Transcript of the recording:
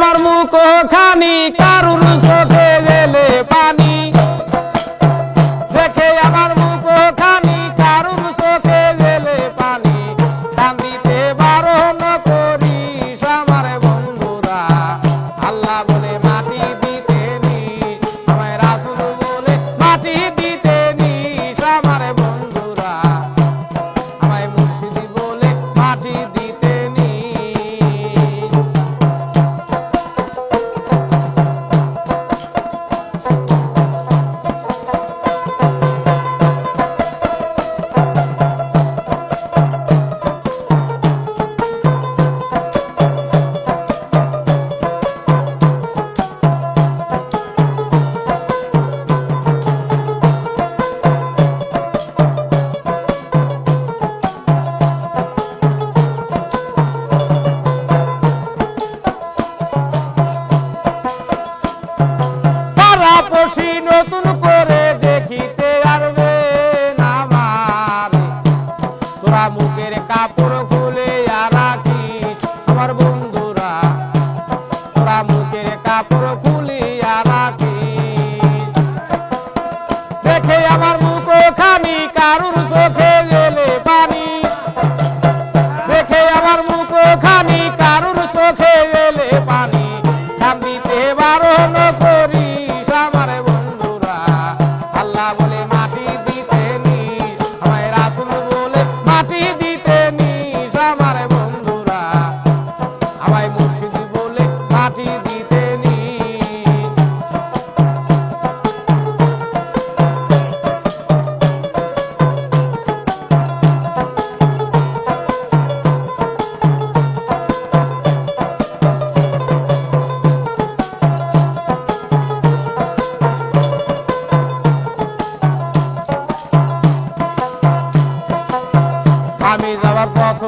আমার মুখ খানি কারুর চোখে গেলে পানি দেখে আমার মুখ খানি কারুর চোখে গেলে পানি কান্দিতে বারণ করিস আমার বন্ধুরা আল্লাহ বলে মাটি দিতে নিস আমায় রাসূল বলে মাটি দিতে নিস আমার বন্ধুরা আমায় মুর্শিদ বলে মাটি দিতে নিস তারাপসী নতুন করে দেখিতে পারবে না আমারে তোরা মুখের কাপড় খুলে রাখিস আমার বন্ধুরা তোরা মুখের কাপড় খুলে রাখিস দেখে আমার মুখ খানি কারুর চোখে গেলে পানি দেখে আমার মুখ খানি কারুর চোখে গেলে পানি কান্দিতে বারণ করিস আমার বন্ধুরা আল্লাহ বলে মাটি দিতে নিস আমায় রাসূল বলে মাটি দিতে নিস আমার বন্ধুরা আমায় মুর্শিদ বলে মাটি দিতে নিস আমি যাওয়ার পথ